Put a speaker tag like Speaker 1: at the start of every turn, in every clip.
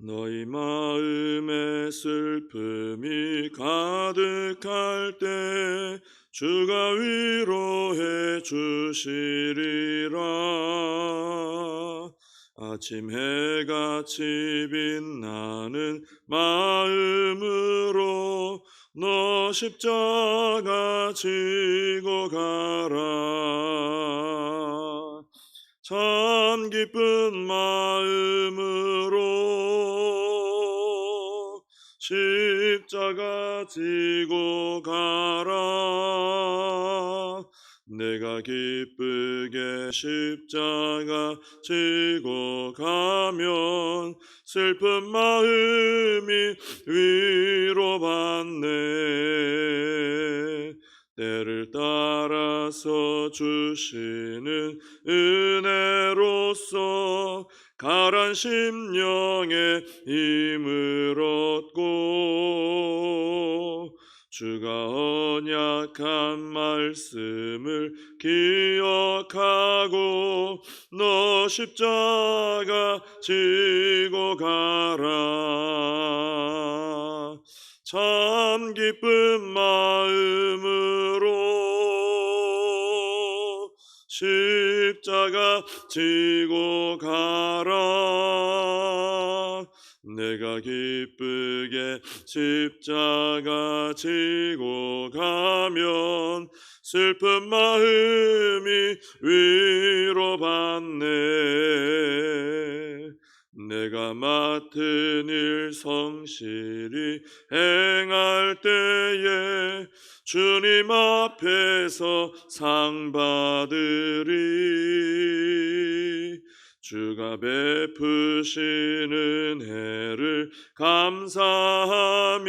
Speaker 1: 너희 마음에 슬픔이 가득할 때 주가 위로해 주시리라. 아침 해같이 빛나는 마음으로 너 십자가 지고 가라. 참 기쁜 마음으로 십자가 지고 가라. 내가 기쁘게 십자가 지고 가면 슬픈 마음이 위로받네. 때를 따라서 주시는 은혜로서 가란 심령에 힘을 얻고 주가 언약한 말씀을 기억하고 너 십자가 지고 가라. 참 기쁜 마음으로 십자가 지고 가라. 내가 기쁘게 십자가 지고 가면 슬픈 마음이 위로받네. 내가 맡은 일 성실히 행할 때에 주님 앞에서 상 받으리. 주가 베푸시는 해를 감사하며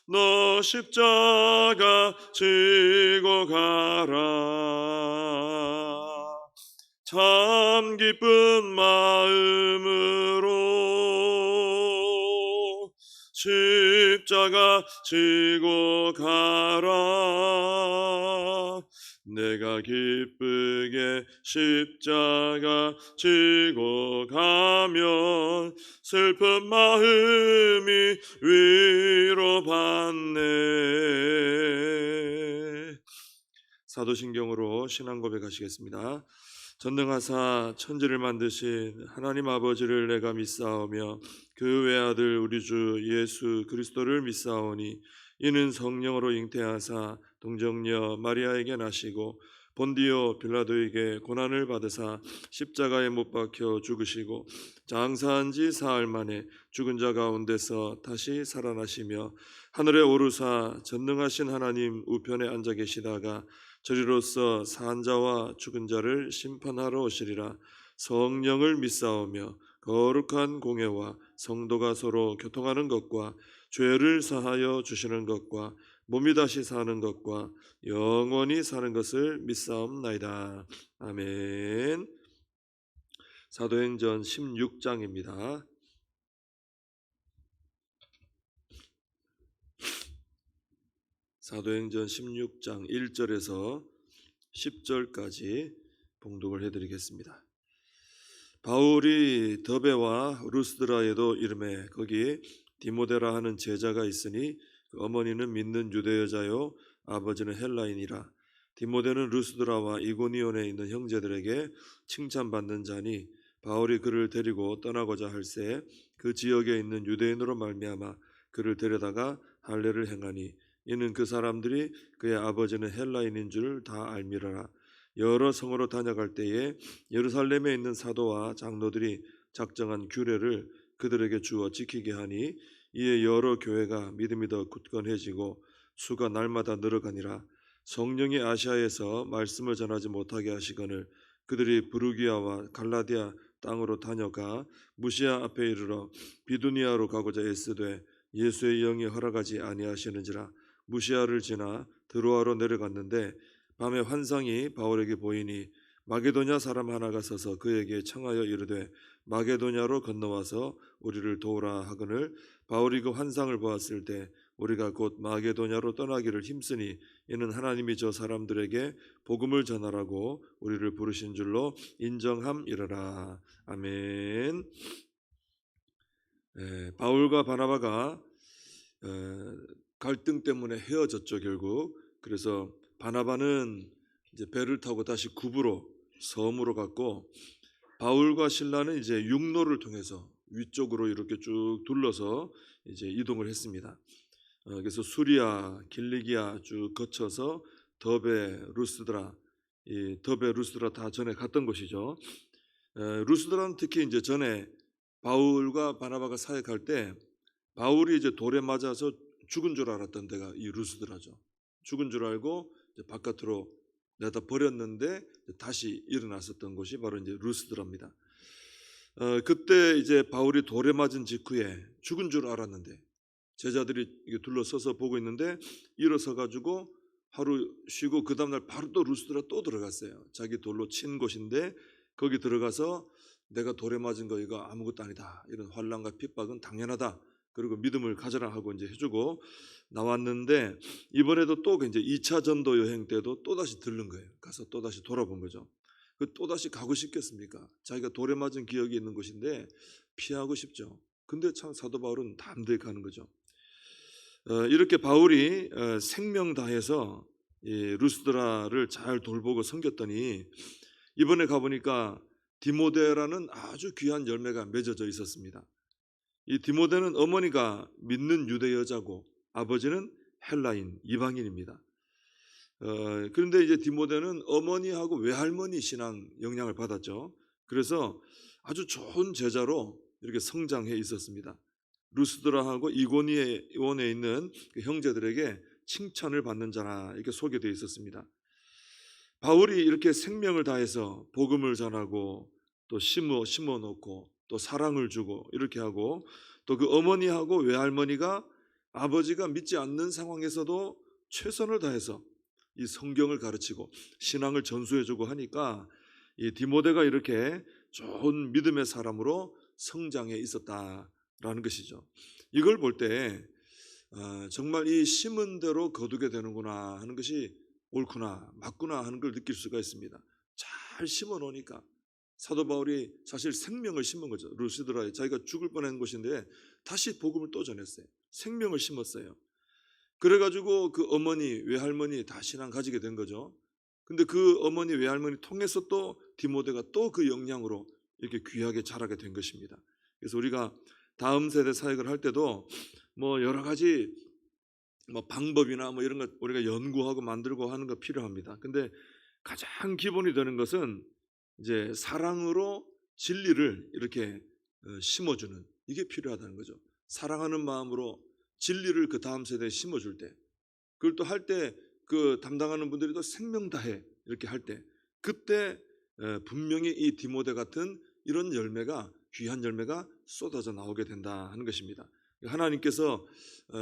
Speaker 1: 너 십자가 지고 가라. 참 기쁜 마음으로 십자가 지고 가라. 내가 기쁘게 십자가 지고 가면 슬픈 마음이 위로받네. 사도신경으로 신앙 고백하시겠습니다. 전능하사 천지를 만드신 하나님 아버지를 내가 믿사오며 그 외아들 우리 주 예수 그리스도를 믿사오니 이는 성령으로 잉태하사 동정녀 마리아에게 나시고 본디오 빌라도에게 고난을 받으사 십자가에 못 박혀 죽으시고 장사한 지 사흘 만에 죽은 자 가운데서 다시 살아나시며 하늘에 오르사 전능하신 하나님 우편에 앉아 계시다가 저리로서 산 자와 죽은 자를 심판하러 오시리라. 성령을 믿사오며 거룩한 공예와 성도가 서로 교통하는 것과 죄를 사하여 주시는 것과 몸이 다시 사는 것과 영원히 사는 것을 믿사옵나이다. 아멘. 사도행전 16장입니다. 사도행전 16장 1절에서 10절까지 봉독을 해드리겠습니다. 바울이 더베와 루스드라에도 이르매 거기 디모데라 하는 제자가 있으니 그 어머니는 믿는 유대 여자요 아버지는 헬라인이라. 디모데는 루스드라와 이고니온에 있는 형제들에게 칭찬받는 자니 바울이 그를 데리고 떠나고자 할새 그 지역에 있는 유대인으로 말미암아 그를 데려다가 할례를 행하니 이는 그 사람들이 그의 아버지는 헬라인인 줄 다 알미러라. 여러 성으로 다녀갈 때에 예루살렘에 있는 사도와 장로들이 작정한 규례를 그들에게 주어 지키게 하니 이에 여러 교회가 믿음이 더 굳건해지고 수가 날마다 늘어가니라. 성령이 아시아에서 말씀을 전하지 못하게 하시거늘 그들이 부르기아와 갈라디아 땅으로 다녀가 무시아 앞에 이르러 비두니아로 가고자 애쓰되 예수의 영이 허락하지 아니하시는지라. 무시아를 지나 드로아로 내려갔는데 밤에 환상이 바울에게 보이니 마게도냐 사람 하나가 서서 그에게 청하여 이르되 마게도냐로 건너와서 우리를 도우라 하거늘 바울이 그 환상을 보았을 때 우리가 곧 마게도냐로 떠나기를 힘쓰니 이는 하나님이 저 사람들에게 복음을 전하라고 우리를 부르신 줄로 인정함이러라. 아멘. 바울과 바나바가 갈등 때문에 헤어졌죠 결국. 그래서 바나바는 이제 배를 타고 다시 구브로 섬으로 갔고 바울과 신라는 이제 육로를 통해서 위쪽으로 이렇게 쭉 둘러서 이제 이동을 했습니다. 그래서 수리아, 길리기아 쭉 거쳐서 더베, 루스드라, 이 더베, 루스드라 다 전에 갔던 곳이죠. 루스드라는 특히 이제 전에 바울과 바나바가 사역할 때 바울이 이제 돌에 맞아서 죽은 줄 알았던 데가 이 루스드라죠. 죽은 줄 알고 이제 바깥으로 내다 버렸는데 다시 일어났었던 곳이 바로 이제 루스드라입니다. 그때 이제 바울이 돌에 맞은 직후에 죽은 줄 알았는데 제자들이 이게 둘러서서 보고 있는데 일어서 가지고 하루 쉬고 그 다음날 바로 또 루스드라 또 들어갔어요. 자기 돌로 친 곳인데 거기 들어가서 내가 돌에 맞은 거 이거 아무것도 아니다. 이런 환난과 핍박은 당연하다. 그리고 믿음을 가져라 하고 이제 해주고 나왔는데 이번에도 또 이제 2차 전도 여행 때도 또 다시 들른 거예요. 가서 또 다시 돌아본 거죠. 그 또 다시 가고 싶겠습니까? 자기가 돌에 맞은 기억이 있는 곳인데 피하고 싶죠. 근데 참 사도 바울은 담대히 가는 거죠. 이렇게 바울이 생명 다해서 이 루스드라를 잘 돌보고 섬겼더니 이번에 가보니까 디모데라는 아주 귀한 열매가 맺어져 있었습니다. 이 디모데는 어머니가 믿는 유대 여자고 아버지는 헬라인 이방인입니다. 그런데 이제 디모데는 어머니하고 외할머니 신앙 영향을 받았죠. 그래서 아주 좋은 제자로 이렇게 성장해 있었습니다. 루스드라하고 이고니온에 있는 그 형제들에게 칭찬을 받는 자라 이렇게 소개되어 있었습니다. 바울이 이렇게 생명을 다해서 복음을 전하고 또 심어 놓고 또 사랑을 주고 이렇게 하고 또 그 어머니하고 외할머니가 아버지가 믿지 않는 상황에서도 최선을 다해서 이 성경을 가르치고 신앙을 전수해주고 하니까 이 디모데가 이렇게 좋은 믿음의 사람으로 성장해 있었다라는 것이죠. 이걸 볼 때 정말 이 심은 대로 거두게 되는구나 하는 것이 옳구나 맞구나 하는 걸 느낄 수가 있습니다. 잘 심어 놓으니까 사도 바울이 사실 생명을 심은 거죠. 루스드라에 자기가 죽을 뻔한 곳인데 다시 복음을 또 전했어요. 생명을 심었어요. 그래가지고 그 어머니 외할머니 다 신앙 가지게 된 거죠. 근데 그 어머니 외할머니 통해서 또 디모데가 또 그 영향으로 이렇게 귀하게 자라게 된 것입니다. 그래서 우리가 다음 세대 사역을 할 때도 뭐 여러 가지 뭐 방법이나 뭐 이런 것 우리가 연구하고 만들고 하는 거 필요합니다. 근데 가장 기본이 되는 것은 이제 사랑으로 진리를 이렇게 심어주는 이게 필요하다는 거죠. 사랑하는 마음으로 진리를 그 다음 세대에 심어줄 때 그걸 또 할 때 그 담당하는 분들이 또 생명 다해 이렇게 할 때 그때 분명히 이 디모데 같은 이런 열매가 귀한 열매가 쏟아져 나오게 된다 하는 것입니다. 하나님께서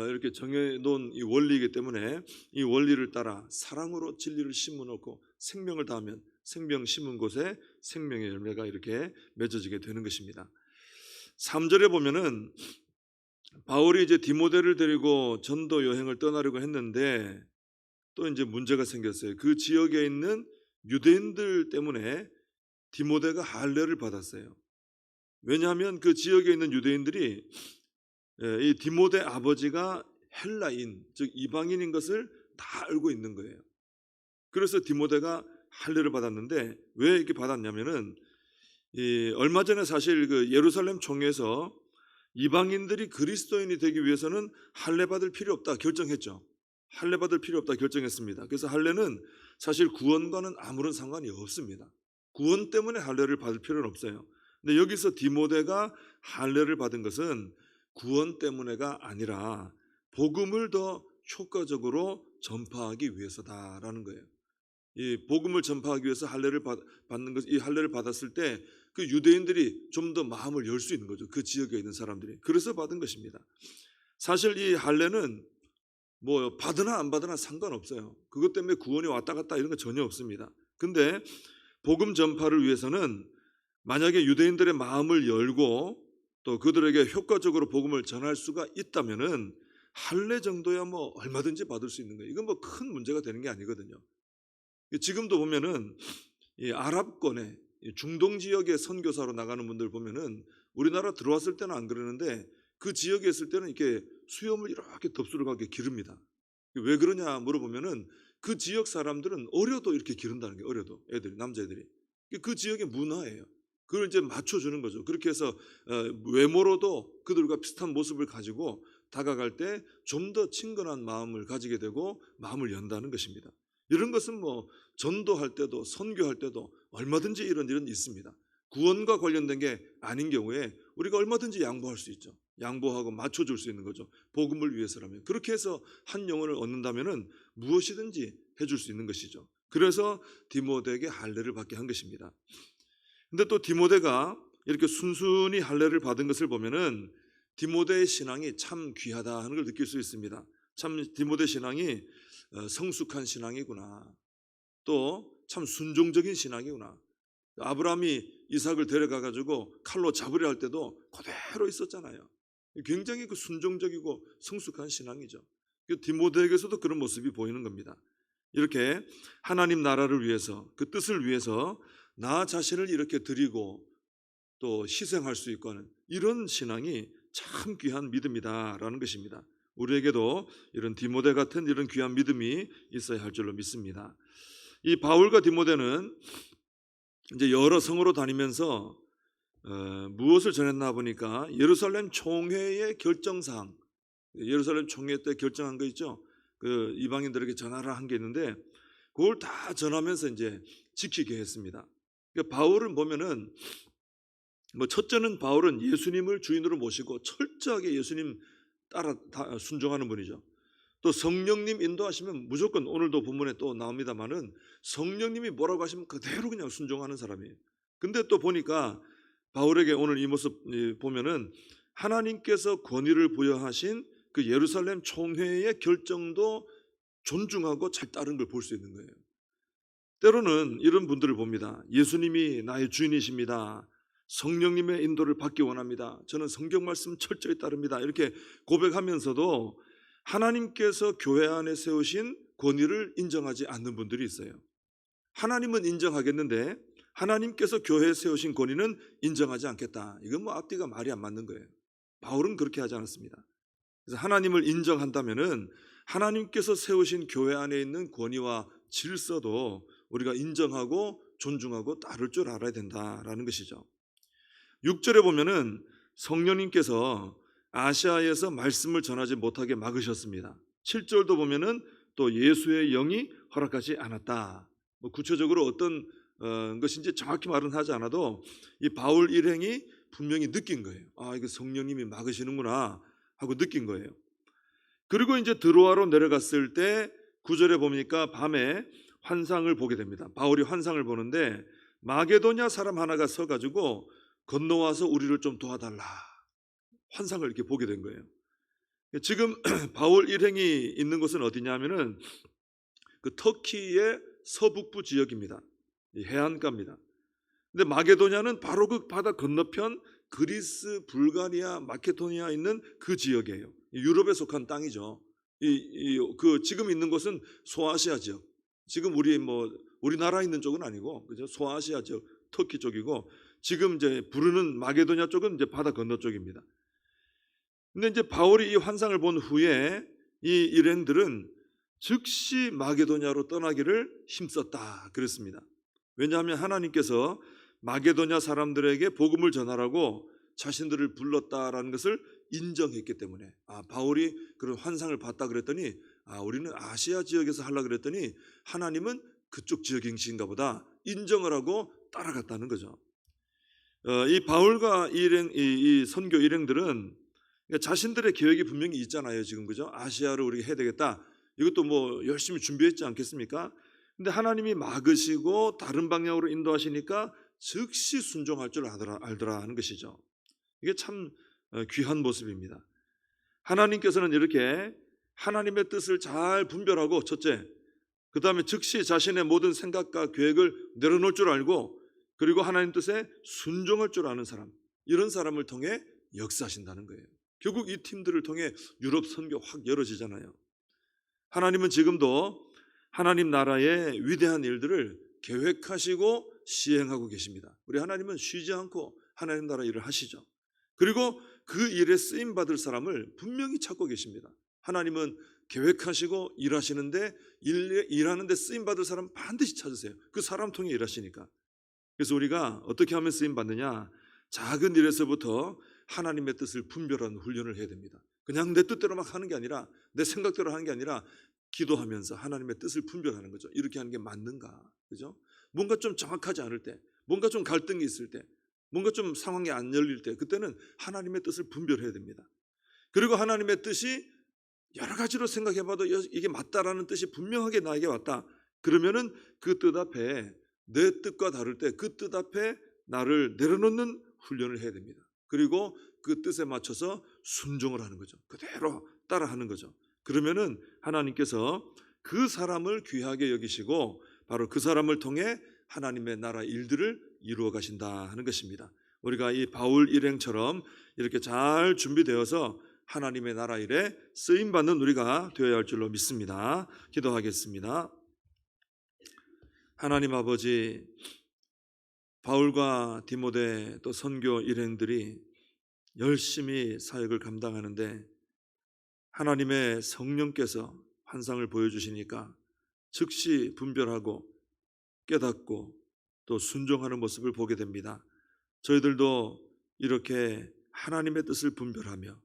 Speaker 1: 이렇게 정해놓은 이 원리이기 때문에 이 원리를 따라 사랑으로 진리를 심어놓고 생명을 다하면 생명 심은 곳에 생명의 열매가 이렇게 맺어지게 되는 것입니다. 3절에 보면은 바울이 이제 디모데를 데리고 전도 여행을 떠나려고 했는데 또 이제 문제가 생겼어요. 그 지역에 있는 유대인들 때문에 디모데가 할례를 받았어요. 왜냐하면 그 지역에 있는 유대인들이 이 디모데 아버지가 헬라인, 즉 이방인인 것을 다 알고 있는 거예요. 그래서 디모데가 할례를 받았는데 왜 이렇게 받았냐면은 얼마 전에 사실 그 예루살렘 총회에서 이방인들이 그리스도인이 되기 위해서는 할례 받을 필요 없다 결정했죠. 할례 받을 필요 없다 결정했습니다. 그래서 할례는 사실 구원과는 아무런 상관이 없습니다. 구원 때문에 할례를 받을 필요는 없어요. 근데 여기서 디모데가 할례를 받은 것은 구원 때문에가 아니라 복음을 더 효과적으로 전파하기 위해서다라는 거예요. 이 복음을 전파하기 위해서 할례를 받는 것, 이 할례를 받았을 때 그 유대인들이 좀 더 마음을 열 수 있는 거죠. 그 지역에 있는 사람들이. 그래서 받은 것입니다. 사실 이 할례는 뭐 받으나 안 받으나 상관없어요. 그것 때문에 구원이 왔다 갔다 이런 거 전혀 없습니다. 근데 복음 전파를 위해서는 만약에 유대인들의 마음을 열고 또 그들에게 효과적으로 복음을 전할 수가 있다면은 할례 정도야 뭐 얼마든지 받을 수 있는 거예요. 이건 뭐 큰 문제가 되는 게 아니거든요. 지금도 보면은 이 아랍권에 중동 지역의 선교사로 나가는 분들 보면은 우리나라 들어왔을 때는 안 그러는데 그 지역에 있을 때는 이렇게 수염을 이렇게 덥수룩 하게 기릅니다. 왜 그러냐 물어보면은 그 지역 사람들은 어려도 이렇게 기른다는 게, 어려도 애들이, 남자애들이 그 지역의 문화예요. 그걸 이제 맞춰주는 거죠. 그렇게 해서 외모로도 그들과 비슷한 모습을 가지고 다가갈 때 좀 더 친근한 마음을 가지게 되고 마음을 연다는 것입니다. 이런 것은 뭐 전도할 때도 선교할 때도 얼마든지 이런 일은 있습니다. 구원과 관련된 게 아닌 경우에 우리가 얼마든지 양보할 수 있죠. 양보하고 맞춰줄 수 있는 거죠. 복음을 위해서라면. 그렇게 해서 한 영혼을 얻는다면은 무엇이든지 해줄 수 있는 것이죠. 그래서 디모데에게 할례를 받게 한 것입니다. 근데 또 디모데가 이렇게 순순히 할례를 받은 것을 보면은 디모데의 신앙이 참 귀하다 하는 걸 느낄 수 있습니다. 참 디모데 신앙이 성숙한 신앙이구나. 또 참 순종적인 신앙이구나. 아브라함이 이삭을 데려가 가지고 칼로 잡으려 할 때도 그대로 있었잖아요. 굉장히 그 순종적이고 성숙한 신앙이죠. 디모데에게서도 그런 모습이 보이는 겁니다. 이렇게 하나님 나라를 위해서, 그 뜻을 위해서 나 자신을 이렇게 드리고 또 희생할 수 있고 하는 이런 신앙이 참 귀한 믿음이다라는 것입니다. 우리에게도 이런 디모데 같은 이런 귀한 믿음이 있어야 할 줄로 믿습니다. 이 바울과 디모데는 이제 여러 성으로 다니면서 무엇을 전했나 보니까 예루살렘 총회의 결정사항, 예루살렘 총회 때 결정한 거 있죠. 그 이방인들에게 전하라 한 게 있는데 그걸 다 전하면서 이제 지키게 했습니다. 그러니까 바울은 보면은 뭐 첫째는 바울은 예수님을 주인으로 모시고 철저하게 예수님 따라 순종하는 분이죠. 또 성령님 인도하시면 무조건, 오늘도 본문에 또 나옵니다만은 성령님이 뭐라고 하시면 그대로 그냥 순종하는 사람이에요. 근데 또 보니까 바울에게 오늘 이 모습 보면은 하나님께서 권위를 부여하신 그 예루살렘 총회의 결정도 존중하고 잘 따른 걸 볼 수 있는 거예요. 때로는 이런 분들을 봅니다. 예수님이 나의 주인이십니다. 성령님의 인도를 받기 원합니다. 저는 성경 말씀 철저히 따릅니다. 이렇게 고백하면서도 하나님께서 교회 안에 세우신 권위를 인정하지 않는 분들이 있어요. 하나님은 인정하겠는데 하나님께서 교회에 세우신 권위는 인정하지 않겠다. 이건 뭐 앞뒤가 말이 안 맞는 거예요. 바울은 그렇게 하지 않았습니다. 그래서 하나님을 인정한다면은 하나님께서 세우신 교회 안에 있는 권위와 질서도 우리가 인정하고 존중하고 따를 줄 알아야 된다라는 것이죠. 6절에 보면은 성령님께서 아시아에서 말씀을 전하지 못하게 막으셨습니다. 7절도 보면은 또 예수의 영이 허락하지 않았다. 뭐 구체적으로 어떤 것인지 정확히 말은 하지 않아도 이 바울 일행이 분명히 느낀 거예요. 아, 이거 성령님이 막으시는구나 하고 느낀 거예요. 그리고 이제 드로아로 내려갔을 때 9절에 보니까 밤에 환상을 보게 됩니다. 바울이 환상을 보는데 마게도냐 사람 하나가 서가지고 건너와서 우리를 좀 도와달라. 환상을 이렇게 보게 된 거예요. 지금 바울 일행이 있는 곳은 어디냐면은 그 터키의 서북부 지역입니다. 해안가입니다. 근데 마게도냐는 바로 그 바다 건너편 그리스, 불가리아, 마케도니아 있는 그 지역이에요. 유럽에 속한 땅이죠. 그 지금 있는 곳은 소아시아 지역. 지금 우리나라 있는 쪽은 아니고, 그죠? 소아시아 지역, 터키 쪽이고, 지금 이제 부르는 마게도냐 쪽은 이제 바다 건너 쪽입니다. 근데 이제 바울이 이 환상을 본 후에 이 일행들은 즉시 마게도냐로 떠나기를 힘썼다 그랬습니다. 왜냐하면 하나님께서 마게도냐 사람들에게 복음을 전하라고 자신들을 불렀다라는 것을 인정했기 때문에, 바울이 그런 환상을 봤다 그랬더니 우리는 아시아 지역에서 하려고 그랬더니 하나님은 그쪽 지역인가 보다 인정을 하고 따라갔다는 거죠. 이 바울과 이 선교 일행들은 자신들의 계획이 분명히 있잖아요. 지금, 그죠? 아시아를 우리가 해야 되겠다. 이것도 뭐 열심히 준비했지 않겠습니까? 근데 하나님이 막으시고 다른 방향으로 인도하시니까 즉시 순종할 줄 알더라 하는 것이죠. 이게 참 귀한 모습입니다. 하나님께서는 이렇게 하나님의 뜻을 잘 분별하고, 첫째, 그 다음에 즉시 자신의 모든 생각과 계획을 내려놓을 줄 알고, 그리고 하나님 뜻에 순종할 줄 아는 사람, 이런 사람을 통해 역사하신다는 거예요. 결국 이 팀들을 통해 유럽 선교 확 열어지잖아요. 하나님은 지금도 하나님 나라의 위대한 일들을 계획하시고 시행하고 계십니다. 우리 하나님은 쉬지 않고 하나님 나라 일을 하시죠. 그리고 그 일에 쓰임 받을 사람을 분명히 찾고 계십니다. 하나님은 계획하시고 일하시는데 일하는데 쓰임 받을 사람 반드시 찾으세요. 그 사람 통해 일하시니까. 그래서 우리가 어떻게 하면 쓰임 받느냐? 작은 일에서부터 하나님의 뜻을 분별하는 훈련을 해야 됩니다. 그냥 내 뜻대로 막 하는 게 아니라, 내 생각대로 하는 게 아니라 기도하면서 하나님의 뜻을 분별하는 거죠. 이렇게 하는 게 맞는가? 그죠? 뭔가 좀 정확하지 않을 때, 뭔가 좀 갈등이 있을 때, 뭔가 좀 상황이 안 열릴 때, 그때는 하나님의 뜻을 분별해야 됩니다. 그리고 하나님의 뜻이 여러 가지로 생각해봐도 이게 맞다라는 뜻이 분명하게 나에게 왔다. 그러면은 그 뜻 앞에, 내 뜻과 다를 때 그 뜻 앞에 나를 내려놓는 훈련을 해야 됩니다. 그리고 그 뜻에 맞춰서 순종을 하는 거죠. 그대로 따라하는 거죠. 그러면은 하나님께서 그 사람을 귀하게 여기시고 바로 그 사람을 통해 하나님의 나라 일들을 이루어 가신다 하는 것입니다. 우리가 이 바울 일행처럼 이렇게 잘 준비되어서 하나님의 나라 일에 쓰임받는 우리가 되어야 할 줄로 믿습니다. 기도하겠습니다. 하나님 아버지, 바울과 디모데 또 선교 일행들이 열심히 사역을 감당하는데 하나님의 성령께서 환상을 보여주시니까 즉시 분별하고 깨닫고 또 순종하는 모습을 보게 됩니다. 저희들도 이렇게 하나님의 뜻을 분별하며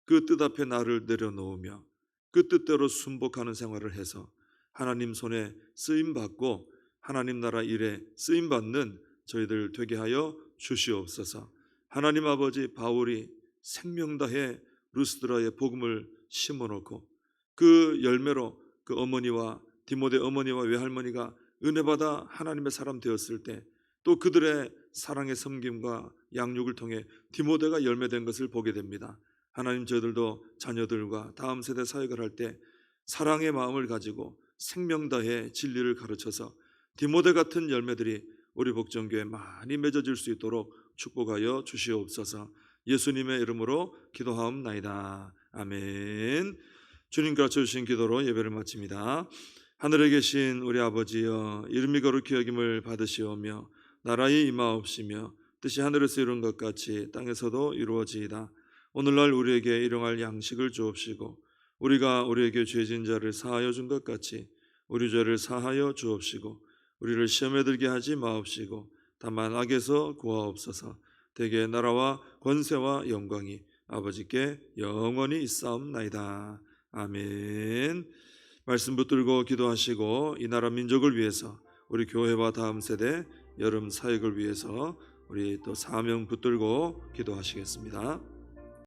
Speaker 1: 그 뜻 앞에 나를 내려놓으며 그 뜻대로 순복하는 생활을 해서 하나님 손에 쓰임받고 하나님 나라 일에 쓰임받는 저희들 되게 하여 주시옵소서. 하나님 아버지, 바울이 생명 다해 루스드라에 복음을 심어놓고 그 열매로 그 어머니와 디모데 어머니와 외할머니가 은혜받아 하나님의 사람 되었을 때 또 그들의 사랑의 섬김과 양육을 통해 디모데가 열매된 것을 보게 됩니다. 하나님, 저희들도 자녀들과 다음 세대 사역을 할 때 사랑의 마음을 가지고 생명 다해 진리를 가르쳐서 디모데 같은 열매들이 우리 복정교회에 많이 맺어질 수 있도록 축복하여 주시옵소서. 예수님의 이름으로 기도하옵나이다. 아멘. 주님 가르쳐 주신 기도로 예배를 마칩니다. 하늘에 계신 우리 아버지여, 이름이 거룩히 여김을 받으시오며 나라의 임하옵시며 뜻이 하늘에서 이룬 것 같이 땅에서도 이루어지이다. 오늘날 우리에게 일용할 양식을 주옵시고 우리가 우리에게 죄진 자를 사하여 준 것 같이 우리 죄를 사하여 주옵시고 우리를 시험에 들게 하지 마옵시고 다만 악에서 구하옵소서. 대개 나라와 권세와 영광이 아버지께 영원히 있사옵나이다. 아멘. 말씀 붙들고 기도하시고 이 나라 민족을 위해서, 우리 교회와 다음 세대 여름 사역을 위해서 우리 또 사명 붙들고 기도하시겠습니다.